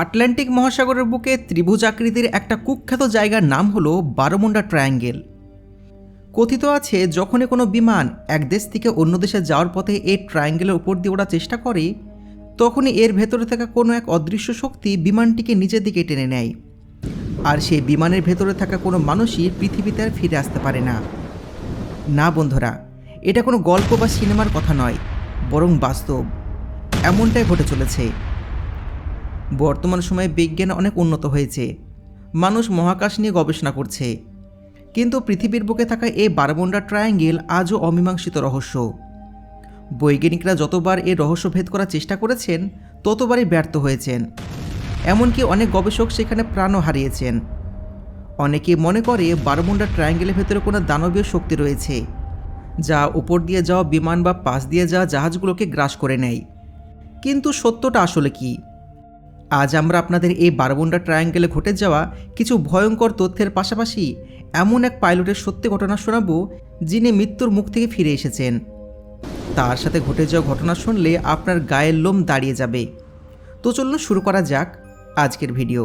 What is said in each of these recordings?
Atlantic মহাসাগরের বুকে ত্রিভুজ আকৃতির একটা কুখ্যাত জায়গার নাম হলো বারমুডা ট্রায়াঙ্গেল। কথিত আছে যখনই কোনো বিমান এক দেশ থেকে অন্য দেশে যাওয়ার পথে এই ট্রায়াঙ্গেলের উপর দিয়ে ওড়ার চেষ্টা করে, তখনই এর ভেতরে থাকা কোনো এক অদৃশ্য শক্তি বিমানটিকে নিজের দিকে টেনে নেয়, আর সেই বিমানের ভেতরে থাকা কোনো মানুষই পৃথিবীতে আর ফিরে আসতে পারে না। না বন্ধুরা, এটা কোনো গল্প বা সিনেমার কথা নয়, বরং বাস্তব। এমনটাই ঘটে চলেছে। বর্তমান সময়ে বিজ্ঞান অনেক উন্নত হয়েছে, মানুষ মহাকাশ নিয়ে গবেষণা করছে, কিন্তু পৃথিবীর বুকে থাকা এই বারমুডা ট্রায়াঙ্গেল আজও অমীমাংসিত রহস্য। বৈজ্ঞানিকরা যতবার এর রহস্য ভেদ করার চেষ্টা করেছেন, ততবারই ব্যর্থ হয়েছেন। এমনকি অনেক গবেষক সেখানে প্রাণও হারিয়েছেন। অনেকে মনে করে বারমুডা ট্রায়াঙ্গেলের ভেতরে কোনো দানবীয় শক্তি রয়েছে, যা উপর দিয়ে যাওয়া বিমান বা পাশ দিয়ে যাওয়া জাহাজগুলোকে গ্রাস করে নেয়। কিন্তু সত্যটা আসলে কি? আজ আমরা আপনাদের এই বারমুডা ট্রায়াঙ্গেলে ঘটে যাওয়া কিছু ভয়ঙ্কর তথ্যের পাশাপাশি এমন এক পাইলটের সত্যি ঘটনা শোনাব, যিনি মৃত্যুর মুখ থেকে ফিরে এসেছেন। তার সাথে ঘটে যাওয়া ঘটনা শুনলে আপনার গায়ের লোম দাঁড়িয়ে যাবে। তো চলুন শুরু করা যাক আজকের ভিডিও।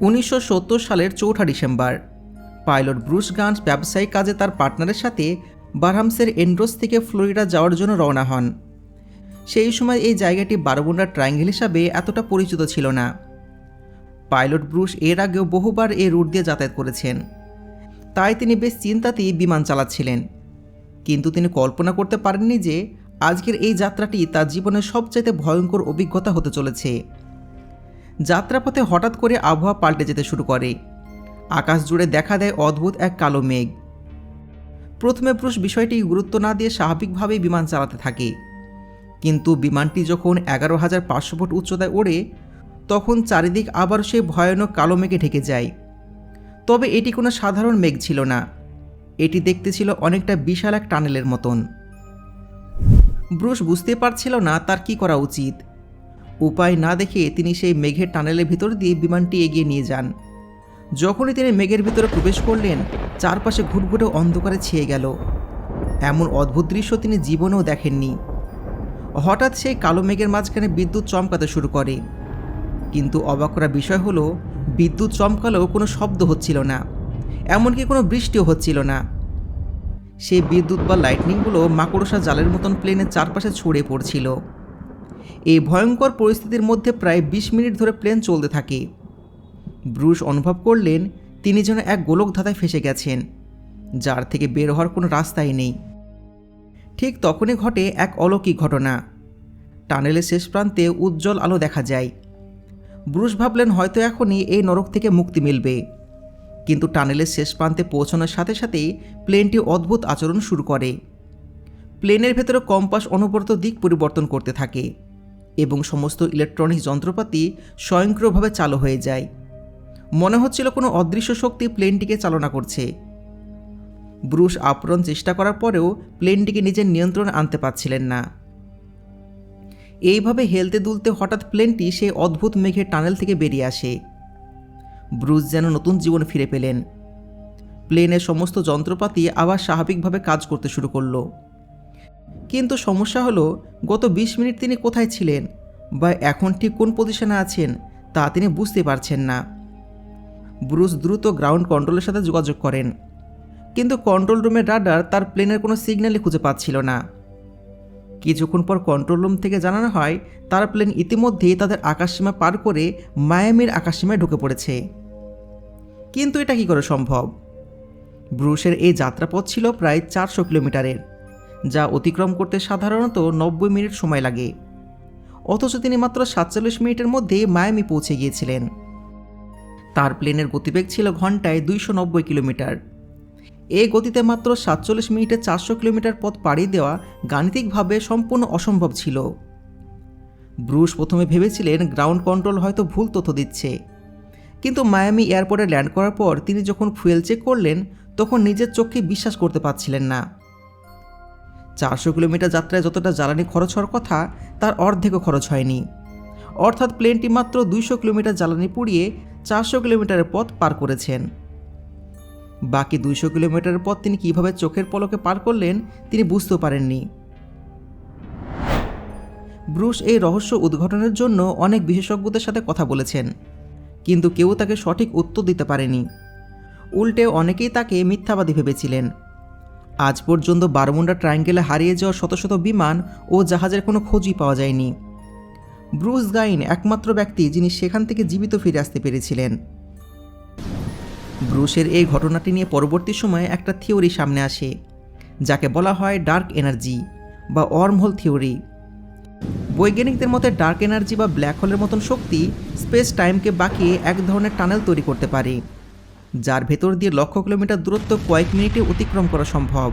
1970 সালের 4 ডিসেম্বর পাইলট ব্রুস গান্স ব্যবসায়িক কাজে তার পার্টনারের সাথে বারহামসের এন্ড্রোস থেকে ফ্লোরিডা যাওয়ার জন্য রওনা হন। সেই সময় এই জায়গাটি বারমুডা ট্রায়াঙ্গেল হিসাবে এতটা পরিচিত ছিল না। পাইলট ব্রুস এর আগেও বহুবার এই রুট দিয়ে যাতায়াত করেছেন, তাই তিনি বেশ চিন্তাতেই বিমান চালাচ্ছিলেন। কিন্তু তিনি কল্পনা করতে পারেননি যে আজকের এই যাত্রাটি তার জীবনের সবচাইতে ভয়ঙ্কর অভিজ্ঞতা হতে চলেছে। যাত্রাপথে হঠাৎ করে আবহাওয়া পাল্টে যেতে শুরু করে। আকাশ জুড়ে দেখা দেয় অদ্ভুত এক কালো মেঘ। প্রথমে ব্রুস বিষয়টি গুরুত্ব না দিয়ে স্বাভাবিকভাবেই বিমান চালাতে থাকে, কিন্তু বিমানটি যখন 11,500 ফুট উচ্চতায় ওড়ে, তখন চারিদিক আবার সেই ভয়ানক কালো মেঘে ঢেকে যায়। তবে এটি কোনো সাধারণ মেঘ ছিল না, এটি দেখতে ছিল অনেকটা বিশাল এক টানেলের মতন। ব্রুস বুঝতে পারছিল না তার কি করা উচিত। উপায় না দেখে তিনি সেই মেঘের টানেলের ভিতর দিয়ে বিমানটি এগিয়ে নিয়ে যান। যখনই তিনি মেঘের ভিতরে প্রবেশ করলেন, চারপাশে ঘুটঘুটে অন্ধকারে ছেয়ে গেল। এমন অদ্ভুত দৃশ্য তিনি জীবনেও দেখেননি। হঠাৎ সেই কালো মেঘের মাঝখানে বিদ্যুৎ চমকাতে শুরু করে, কিন্তু অবাক করা বিষয় হলো বিদ্যুৎ চমকালেও কোনো শব্দ হচ্ছিল না, এমনকি কোনো বৃষ্টিও হচ্ছিল না। সেই বিদ্যুৎ বা লাইটনিংগুলো মাকড়সা জালের মতন প্লেনের চারপাশে ছড়িয়ে পড়ছিল। এই ভয়ঙ্কর পরিস্থিতির মধ্যে প্রায় 20 মিনিট ধরে প্লেন চলতে থাকে। ব্রুস অনুভব করলেন তিনি যেন এক গোলক ধাঁধায় ফেসে গেছেন, যার থেকে বের হওয়ার কোনো রাস্তাই নেই। ঠিক তখনই ঘটে এক অলৌকিক ঘটনা। টানেলের শেষ প্রান্তে উজ্জ্বল আলো দেখা যায়। ব্রুস ভাবলেন হয়তো এখনই এই নরক থেকে মুক্তি মিলবে। কিন্তু টানেলের শেষ প্রান্তে পৌঁছানোর সাথে সাথেই প্লেনটি অদ্ভুত আচরণ শুরু করে। প্লেনের ভেতরে কম্পাস অনবরত দিক পরিবর্তন করতে থাকে এবং সমস্ত ইলেকট্রনিক যন্ত্রপাতি স্বয়ংক্রিয়ভাবে চালু হয়ে যায়। মনে হচ্ছিল কোনো অদৃশ্য শক্তি প্লেনটিকে চালনা করছে। ব্রুস আপ্রাণ চেষ্টা করার পরেও প্লেনটিকে নিজের নিয়ন্ত্রণে আনতে পারছিলেন না। এইভাবে হেলতে দুলতে হঠাৎ প্লেনটি সেই অদ্ভুত মেঘের টানেল থেকে বেরিয়ে আসে। ব্রুস যেন নতুন জীবন ফিরে পেলেন। প্লেনের সমস্ত যন্ত্রপাতি আবার স্বাভাবিকভাবে কাজ করতে শুরু করলো। কিন্তু সমস্যা হলো গত 20 মিনিট তিনি কোথায় ছিলেন বা এখন ঠিক কোন পজিশনে আছেন তা তিনি বুঝতে পারছেন না। ব্রুস দ্রুত গ্রাউন্ড কন্ট্রোলের সাথে যোগাযোগ করেন, কিন্তু কন্ট্রোল রুমের রাডার তার প্লেনের কোনো সিগন্যালই খুঁজে পাচ্ছিল না। কিছুক্ষণ পর কন্ট্রোল রুম থেকে জানানো হয় তার প্লেন ইতিমধ্যেই তাদের আকাশসীমা পার করে মায়ামির আকাশসীমায় ঢুকে পড়েছে। কিন্তু এটা কী করে সম্ভব? ব্রুসের এই যাত্রাপথ ছিল প্রায় 400 কিলোমিটারের, যা অতিক্রম করতে সাধারণত 90 মিনিট সময় লাগে। অথচ তিনি মাত্র 47 মিনিটের মধ্যে মায়ামি পৌঁছে গিয়েছিলেন। তার প্লেনের গতিবেগ ছিল ঘন্টায় 290 কিলোমিটার। এই গতিতে মাত্র 47 মিনিটে 400 কিলোমিটার পথ পাড়ি দেওয়া গাণিতিকভাবে সম্পূর্ণ অসম্ভব ছিল। ব্রুস প্রথমে ভেবেছিলেন গ্রাউন্ড কন্ট্রোল হয়তো ভুল তথ্য দিচ্ছে, কিন্তু মায়ামি এয়ারপোর্টে ল্যান্ড করার পর তিনি যখন ফুয়েল চেক করলেন, তখন নিজের চোখে বিশ্বাস করতে পারছিলেন না। 400 কিলোমিটার যাত্রায় যতটা জ্বালানি খরচ হওয়ার কথা, তার অর্ধেকও খরচ হয়নি। অর্থাৎ প্লেনটি মাত্র 200 কিলোমিটার জ্বালানি পুড়িয়ে 400 কিলোমিটারের পথ পার করেছেন। বাকি 200 কিলোমিটারের পথ তিনি কিভাবে চোখের পলকে পার করলেন তিনি বুঝতে পারেননি। ব্রুস এই রহস্য উদ্ঘাটনের জন্য অনেক বিশেষজ্ঞদের সাথে কথা বলেছেন, কিন্তু কেউ তাকে সঠিক উত্তর দিতে পারেনি। উল্টে অনেকেই তাকে মিথ্যাবাদী ভেবেছিলেন। আজ পর্যন্ত বারমুডা ট্রায়াঙ্গেলে হারিয়ে যাওয়া শত শত বিমান ও জাহাজের কোনো খোঁজই পাওয়া যায়নি। ব্রুস গাইন একমাত্র ব্যক্তি যিনি সেখান থেকে জীবিত ফিরে আসতে পেরেছিলেন। ব্রুসের এই ঘটনাটি নিয়ে পরবর্তী সময়ে একটা থিওরি সামনে আসে, যাকে বলা হয় ডার্ক এনার্জি বা ওয়ার্মহোল থিওরি। বৈজ্ঞানিকদের মতে ডার্ক এনার্জি বা ব্ল্যাক হোলের মতন শক্তি স্পেস টাইমকে বাঁকিয়ে এক ধরনের টানেল তৈরি করতে পারে, যার ভেতর দিয়ে লক্ষ কিলোমিটার দূরত্ব কয়েক মিনিটে অতিক্রম করা সম্ভব।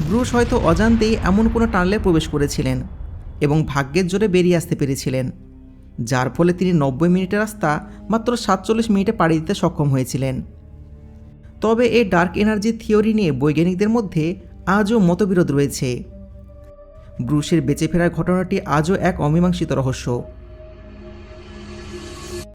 ব্রুস হয়তো অজান্তেই এমন কোনো টানেলে প্রবেশ করেছিলেন এবং ভাগ্যের জোরে বেরিয়ে আসতে পেরেছিলেন, যার ফলে তিনি 90 মিনিটের রাস্তা মাত্র 47 মিনিটে পাড়ি দিতে সক্ষম হয়েছিলেন। তবে এই ডার্ক এনার্জি থিওরি নিয়ে বৈজ্ঞানিকদের মধ্যে আজও মতবিরোধ রয়েছে। ব্রুসের বেঁচে ফেরার ঘটনাটি আজও এক অমীমাংসিত রহস্য।